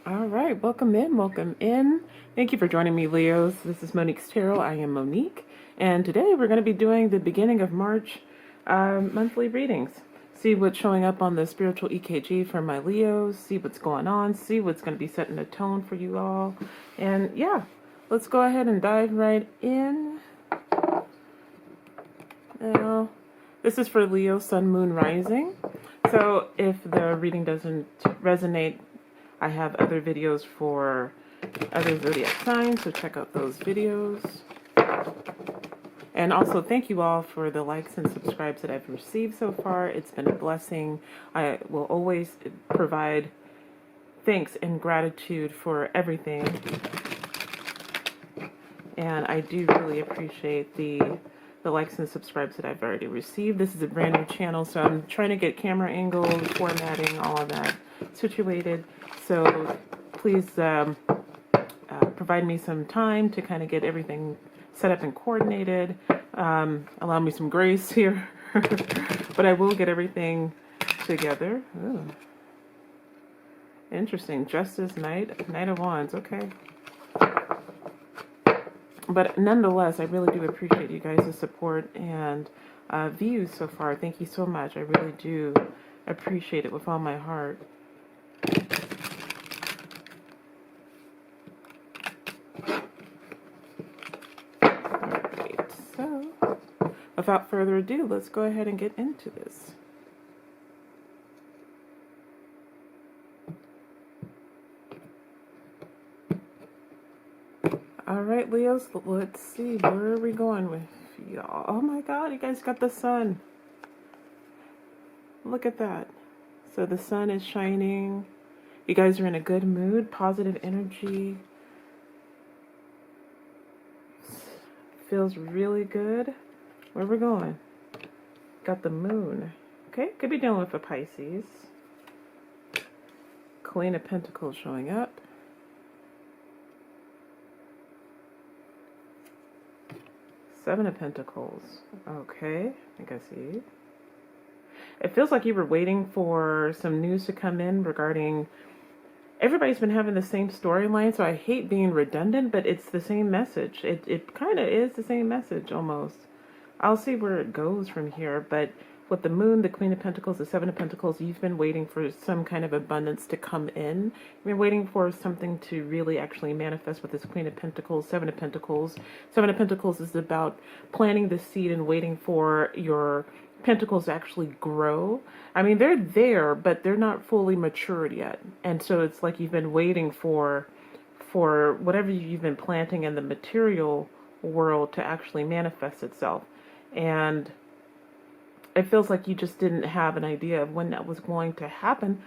All right, welcome in, welcome in. Thank you for joining me, Leos. This is Monique's Tarot. I am Monique, and today we're going to be doing the beginning of March monthly readings. See what's showing up on the spiritual EKG for my Leos, see what's going on, see what's going to be setting a tone for you all. And yeah, let's go ahead and dive right in. Now, this is for Leo, Sun, Moon, Rising. So if the reading doesn't resonate, I have other videos for other zodiac signs, so check out those videos. And also thank you all for the likes and subscribes that I've received so far. It's been a blessing. I will always provide thanks and gratitude for everything. And I do really appreciate the likes and subscribes that I've already received. This is a brand new channel, so I'm trying to get camera angles, formatting, all of that situated. So please provide me some time to kind of get everything set up and coordinated. Allow me some grace here. But I will get everything together. Ooh. Interesting. Justice, Knight of Wands. Okay. But nonetheless, I really do appreciate you guys' support and views so far. Thank you so much. I really do appreciate it with all my heart. Alright, so without further ado, let's go ahead and get into this. Alright, Leos, let's see. Where are we going with y'all? Oh my god, you guys got the sun. Look at that. So the sun is shining. You guys are in a good mood, positive energy. Feels really good. Where are we going? Got the moon. Okay, could be dealing with a Pisces. Queen of Pentacles showing up. Seven of Pentacles. Okay, I think I see. It feels like you were waiting for some news to come in regarding... Everybody's been having the same storyline, so I hate being redundant, but it's the same message. It kind of is the same message, almost. I'll see where it goes from here, but with the moon, the Queen of Pentacles, the Seven of Pentacles, you've been waiting for some kind of abundance to come in. You've been waiting for something to really actually manifest with this Queen of Pentacles, Seven of Pentacles. Seven of Pentacles is about planting the seed and waiting for your pentacles actually grow. I mean, they're there, but they're not fully matured yet. And so it's like you've been waiting for whatever you've been planting in the material world to actually manifest itself. And it feels like you just didn't have an idea of when that was going to happen.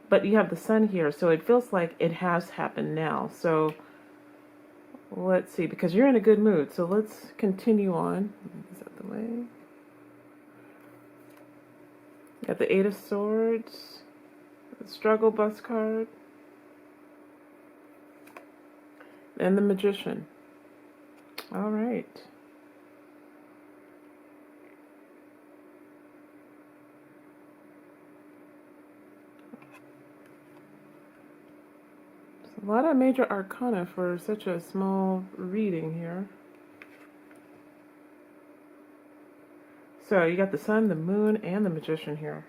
But you have the sun here, so it feels like it has happened now. So let's see, because you're in a good mood. So let's continue on. Is that the way? Got the Eight of Swords, the Struggle Bus card, and the Magician. All right. A lot of major arcana for such a small reading here. So you got the sun, the moon, and the Magician here.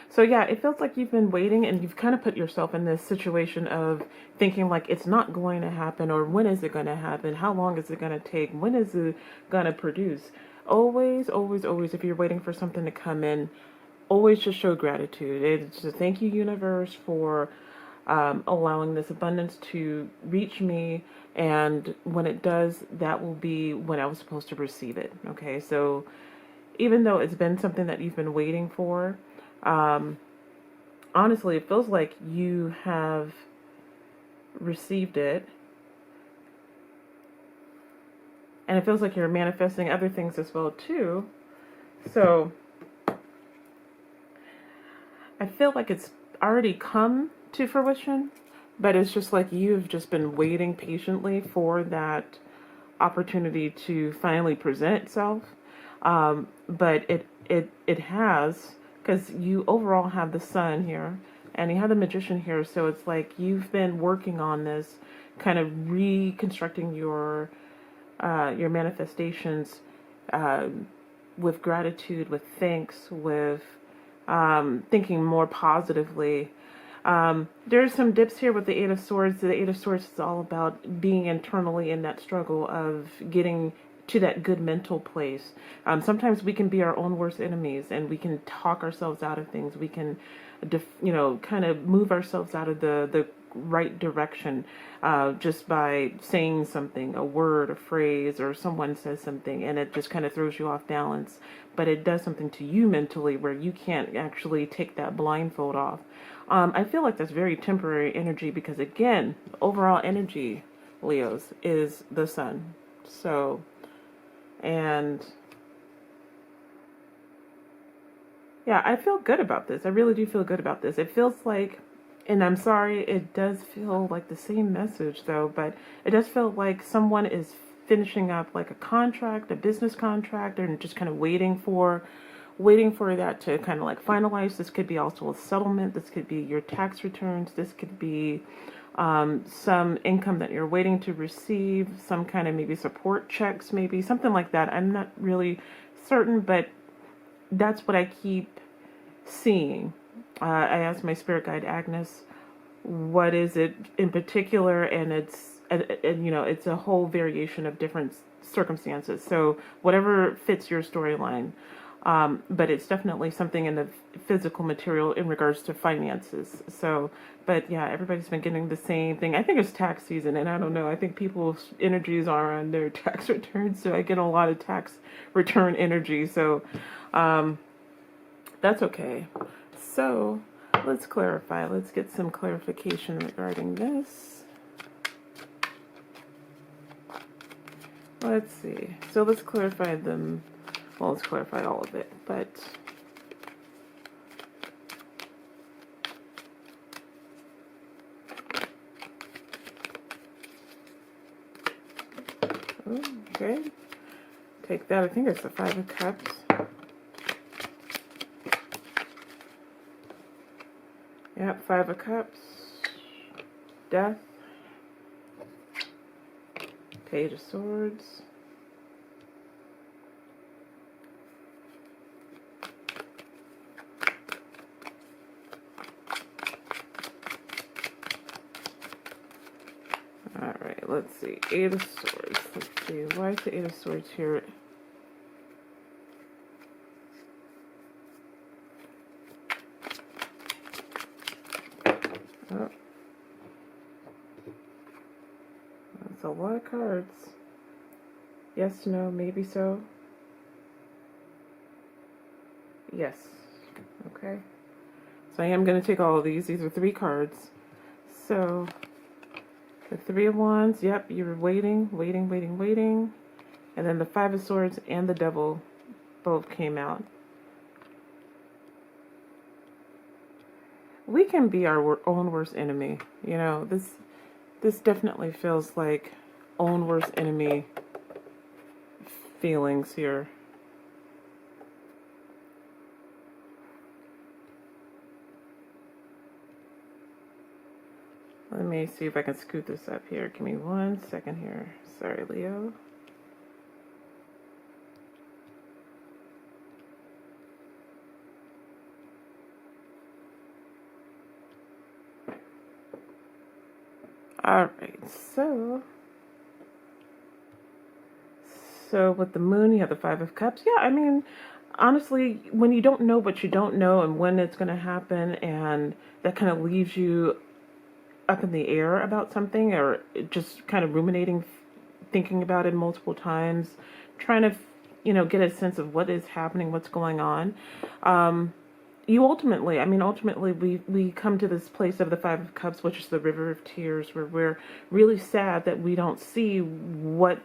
So yeah, it feels like you've been waiting and you've kind of put yourself in this situation of thinking like it's not going to happen, or when is it going to happen? How long is it going to take? When is it going to produce? Always, always, always, if you're waiting for something to come in, always just show gratitude. It's a thank you, universe, for allowing this abundance to reach me, and when it does, that will be when I was supposed to receive it. Okay, so even though it's been something that you've been waiting for, honestly, it feels like you have received it, and it feels like you're manifesting other things as well too. So I feel like it's already come to fruition, but it's just like you've just been waiting patiently for that opportunity to finally present itself. But it has, because you overall have the sun here, And you have the Magician here, so it's like you've been working on this, kind of reconstructing your manifestations with gratitude, with thanks, with thinking more positively. There's some dips here with the Eight of Swords. The Eight of Swords is all about being internally in that struggle of getting to that good mental place. Sometimes we can be our own worst enemies, and we can talk ourselves out of things. We can, kind of move ourselves out of the right direction just by saying something, a word, a phrase, or someone says something, and it just kind of throws you off balance. But it does something to you mentally where you can't actually take that blindfold off. I feel like that's very temporary energy because, again, overall energy, Leos, is the sun. So, and yeah, I feel good about this. I really do feel good about this. It feels like, and I'm sorry, it does feel like the same message though, but it does feel like someone is finishing up like a contract, a business contract, and just kind of waiting for that to kind of like finalize. This could be also a settlement. This could be your tax returns. This could be some income that you're waiting to receive, some kind of maybe support checks, maybe something like that. I'm not really certain, but that's what I keep seeing. I asked my spirit guide Agnes, what is it in particular, and it's it's a whole variation of different circumstances. So whatever fits your storyline. But it's definitely something in the physical material in regards to finances. So, but yeah, everybody's been getting the same thing. I think it's tax season, and I don't know. I think people's energies are on their tax returns, so I get a lot of tax return energy. So, that's okay. So, let's clarify. Let's get some clarification regarding this. Let's see. So let's clarify them. Well, let's clarify all of it, but okay. Take that. I think it's the Five of Cups. Yep, Five of Cups. Death. Page of Swords. Alright, let's see. Eight of Swords. Let's see. Why is the Eight of Swords here? Oh. That's a lot of cards. Yes, no, maybe so. Yes. Okay. So I am going to take all of these. These are 3 cards. So the Three of Wands, yep, you were waiting. And then the Five of Swords and the Devil both came out. We can be our own worst enemy. You know, this definitely feels like own worst enemy feelings here. Let me see if I can scoot this up here. Give me 1 second here. Sorry, Leo. Alright, so with the Moon, you have the Five of Cups. Yeah, I mean, honestly, when you don't know what you don't know and when it's going to happen, and that kind of leaves you up in the air about something, or just kind of ruminating, thinking about it multiple times, trying to, get a sense of what is happening, what's going on. You ultimately, we come to this place of the Five of Cups, which is the River of Tears, where we're really sad that we don't see what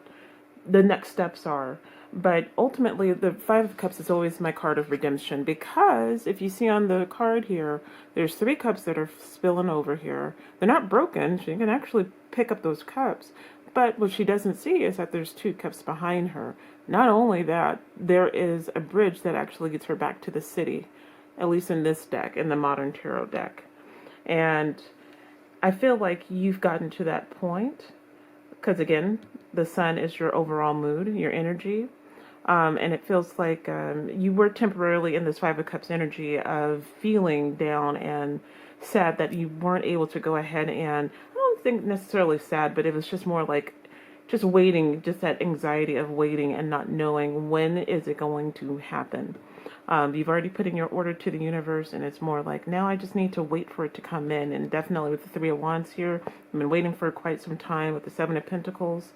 the next steps are. But ultimately, the Five of Cups is always my card of redemption, because if you see on the card here, there's 3 cups that are spilling over here. They're not broken. She can actually pick up those cups. But what she doesn't see is that there's 2 cups behind her. Not only that, there is a bridge that actually gets her back to the city, at least in this deck, in the modern tarot deck. And I feel like you've gotten to that point because, again, the sun is your overall mood, your energy. And it feels like you were temporarily in this Five of Cups energy of feeling down and sad that you weren't able to go ahead and, I don't think necessarily sad, but it was just more like just waiting, just that anxiety of waiting and not knowing when is it going to happen. You've already put in your order to the universe, and it's more like, now I just need to wait for it to come in. And definitely with the Three of Wands here, I've been waiting for quite some time with the Seven of Pentacles.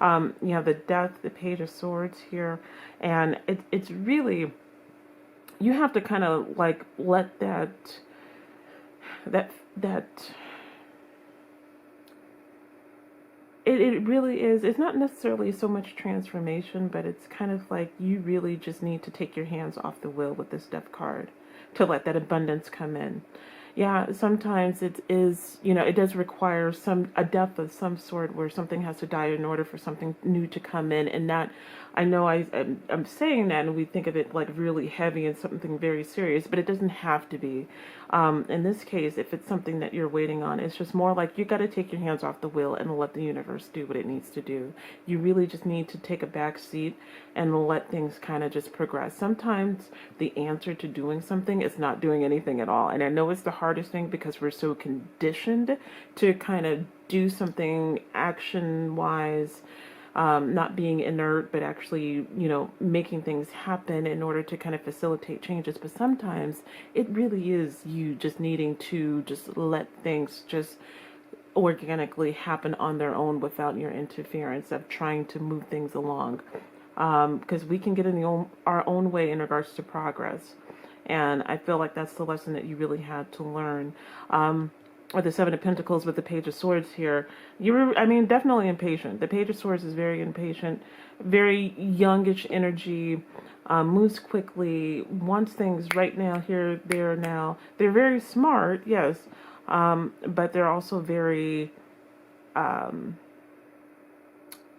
You have the Death, the Page of Swords here, and it's really, you have to kind of like let that it really is, it's not necessarily so much transformation, but it's kind of like you really just need to take your hands off the wheel with this Death card to let that abundance come in. Yeah, sometimes it is, it does require a death of some sort where something has to die in order for something new to come in. And that, I know I'm saying that and we think of it like really heavy and something very serious, but it doesn't have to be. In this case, if it's something that you're waiting on, it's just more like you got to take your hands off the wheel and let the universe do what it needs to do. You really just need to take a back seat and let things kind of just progress. Sometimes the answer to doing something is not doing anything at all. And I know it's the hardest thing because we're so conditioned to kind of do something action-wise, not being inert, but actually, making things happen in order to kind of facilitate changes. But sometimes it really is you just needing to just let things just organically happen on their own without your interference of trying to move things along. Because we can get in our own way in regards to progress. And I feel like that's the lesson that you really had to learn. With the Seven of Pentacles with the Page of Swords here, you were, definitely impatient. The Page of Swords is very impatient, very youngish energy, moves quickly, wants things right now, here, there, now. They're very smart, yes, but they're also very,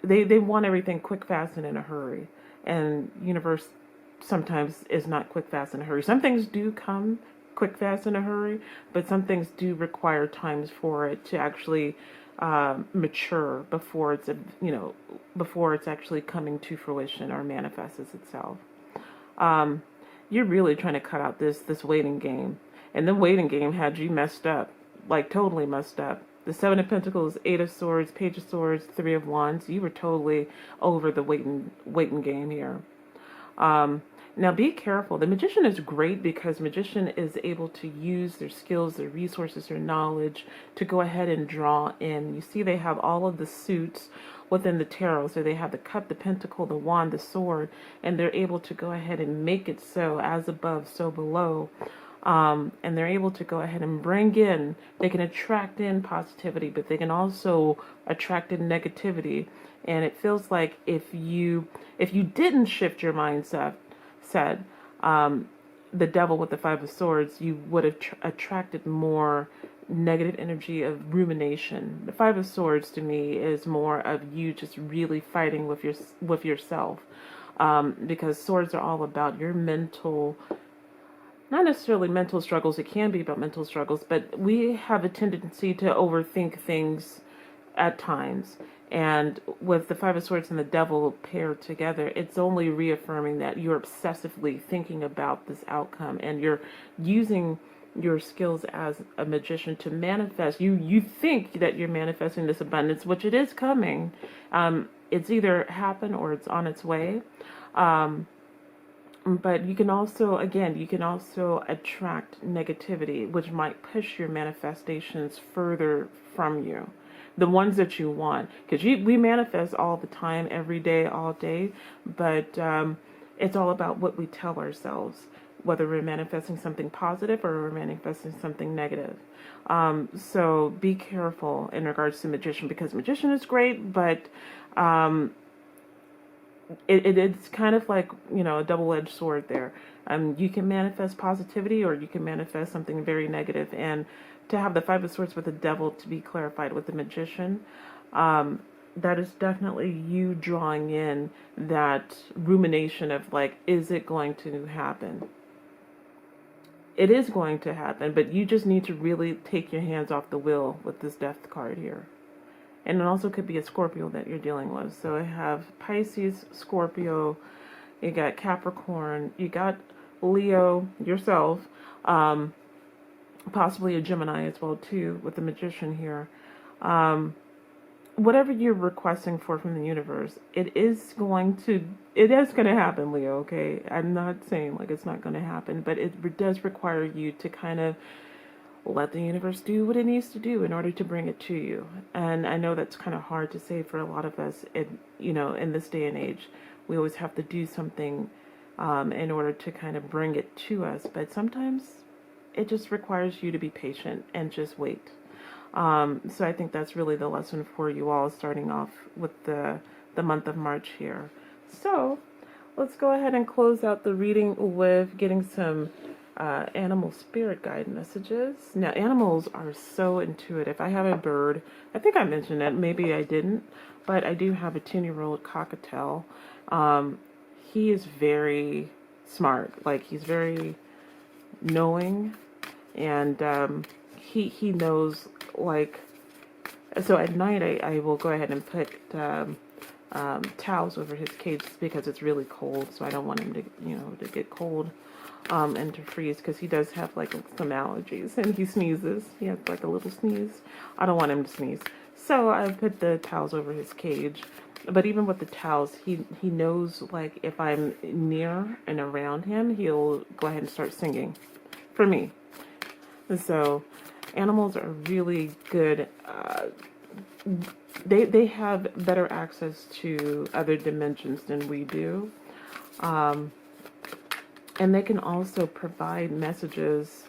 they want everything quick, fast, and in a hurry. And universe sometimes is not quick, fast, in a hurry. Some things do come quick, fast, in a hurry, but some things do require times for it to actually mature before it's before it's actually coming to fruition or manifests itself. You're really trying to cut out this waiting game, and the waiting game had you messed up, like totally messed up. The Seven of Pentacles, Eight of Swords, Page of Swords, Three of Wands. You were totally over the waiting game here. Now be careful. The Magician is great because Magician is able to use their skills, their resources, their knowledge to go ahead and draw in. You see they have all of the suits within the tarot. So they have the Cup, the Pentacle, the Wand, the Sword, and they're able to go ahead and make it so, as above, so below. And they're able to go ahead and bring in, they can attract in positivity, but they can also attract in negativity. And it feels like if you didn't shift your mindset, the Devil with the Five of Swords, you would have attracted more negative energy of rumination. The Five of Swords to me is more of you just really fighting with yourself, because swords are all about your mental, not necessarily mental struggles. It can be about mental struggles, but we have a tendency to overthink things at times. And with the Five of Swords and the Devil paired together, it's only reaffirming that you're obsessively thinking about this outcome, and you're using your skills as a magician to manifest. You think that you're manifesting this abundance, which it is coming. It's either happened or it's on its way. But you can also, attract negativity, which might push your manifestations further from you. The ones that you want. Because we manifest all the time, every day, all day. But it's all about what we tell ourselves. Whether we're manifesting something positive or we're manifesting something negative. So be careful in regards to Magician. Because Magician is great, but it's kind of like, a double-edged sword there. You can manifest positivity or you can manifest something very negative. And to have the Five of Swords with the Devil to be clarified with the Magician, that is definitely you drawing in that rumination of like, is it going to happen? it is going to happen, but you just need to really take your hands off the wheel with this Death card here. And it also could be a Scorpio that you're dealing with. So I have Pisces, Scorpio, you got Capricorn, you got Leo, yourself, possibly a Gemini as well too, with the Magician here. Whatever you're requesting for from the universe, it is going to happen, Leo, okay? I'm not saying like it's not going to happen, but it does require you to kind of let the universe do what it needs to do in order to bring it to you. And I know that's kind of hard to say for a lot of us, in this day and age. We always have to do something in order to kind of bring it to us, but sometimes it just requires you to be patient and just wait. So I think that's really the lesson for you all, starting off with the month of March here. So let's go ahead and close out the reading with getting some animal spirit guide messages. Now, animals are so intuitive. I have a bird. I think I mentioned it. Maybe I didn't. But I do have a 10-year-old cockatiel. He is very smart. Like, he's very knowing. And he knows, like... So at night, I will go ahead and put towels over his cage because it's really cold. So I don't want him to get cold. And to freeze, because he does have like some allergies and he sneezes. He has like a little sneeze. I don't want him to sneeze. So I put the towels over his cage. But even with the towels, he knows, like, if I'm near and around him, he'll go ahead and start singing for me. And so animals are really good. They have better access to other dimensions than we do. And they can also provide messages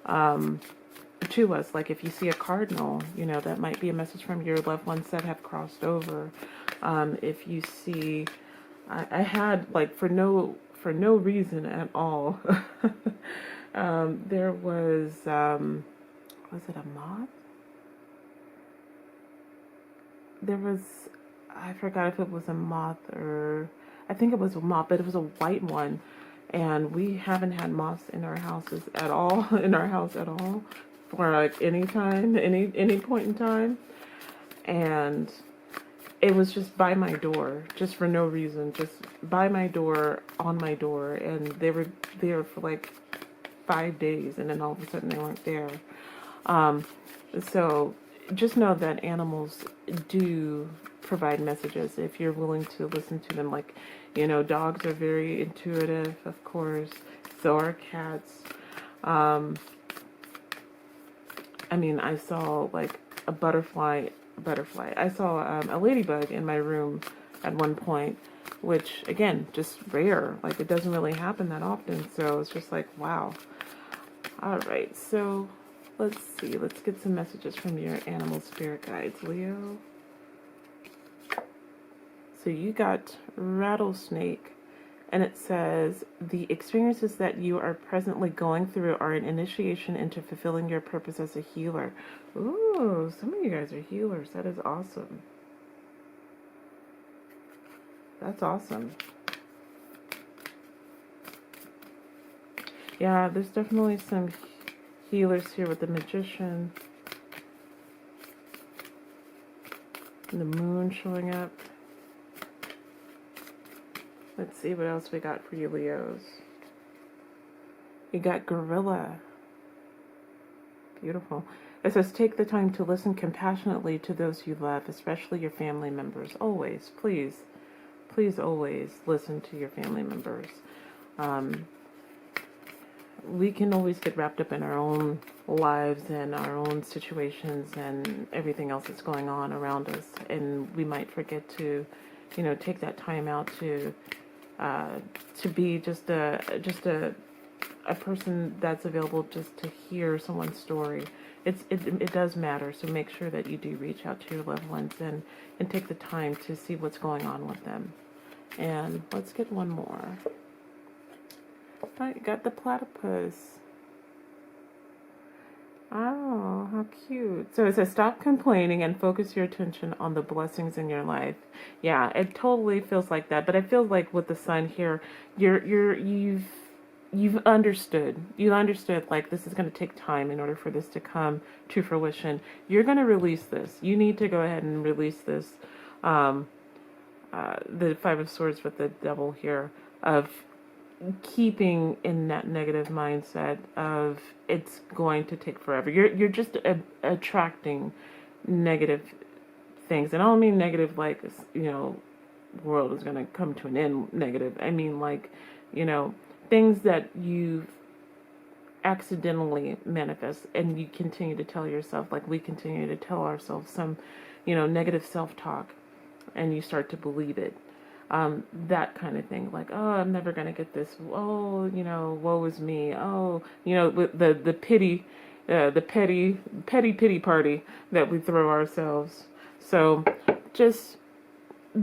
to us. Like if you see a cardinal, that might be a message from your loved ones that have crossed over. If you see, I had, like, for no reason at all, there was it a moth? There was, I forgot if it was a moth or, I think it was a moth, but it was a white one. And we haven't had moths in our houses at all, for like any time, any point in time. And it was just by my door, just for no reason, just by my door, on my door. And they were there for like 5 days, and then all of a sudden they weren't there. So just know that animals do provide messages if you're willing to listen to them. Like, dogs are very intuitive, of course. So are cats. I saw like a butterfly. I saw a ladybug in my room at one point, which, again, just rare. Like, it doesn't really happen that often. So it's just like, wow. All right, so let's see. Let's get some messages from your animal spirit guides, Leo. So you got rattlesnake, and it says, the experiences that you are presently going through are an initiation into fulfilling your purpose as a healer. Ooh, some of you guys are healers. That is awesome. That's awesome. Yeah, there's definitely some healers here with the Magician. And the moon showing up. Let's see what else we got for you, Leos. You got gorilla. Beautiful. It says, take the time to listen compassionately to those you love, especially your family members. Always, please always listen to your family members. We can always get wrapped up in our own lives and our own situations and everything else that's going on around us, and we might forget to, take that time out to be just a person that's available just to hear someone's story. It does matter, so make sure that you do reach out to your loved ones and take the time to see what's going on with them. And let's get one more. Oh, you got the platypus. Oh, how cute. So it says, stop complaining and focus your attention on the blessings in your life. Yeah, it totally feels like that. But I feel like with the sun here, you've you've understood. You understood, like, this is going to take time in order for this to come to fruition. You're going to release this. You need to go ahead and release this. The Five of Swords with the Devil here, of keeping in that negative mindset of it's going to take forever. You're just attracting negative things, and I don't mean negative like, you know, world is going to come to an end negative. I mean, like, you know, things that you've accidentally manifest, and you continue to tell yourself, like we continue to tell ourselves some, you know, negative self-talk, and you start to believe it. That kind of thing, like, oh, I'm never gonna get this. Oh, you know, woe is me. Oh, you know, with the pity, the petty pity party that we throw ourselves. So, just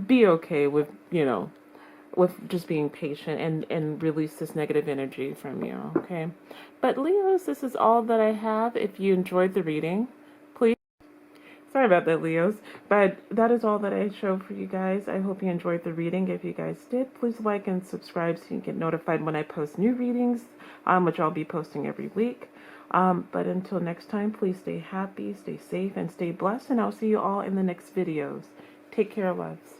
be okay with, you know, with just being patient, and release this negative energy from you. Okay, but Leos, this is all that I have. If you enjoyed the reading, please. Sorry about that, Leos, but that is all that I show for you guys. I hope you enjoyed the reading. If you guys did, please like and subscribe so you can get notified when I post new readings, which I'll be posting every week. But until next time, please stay happy, stay safe, and stay blessed, and I'll see you all in the next videos. Take care, loves.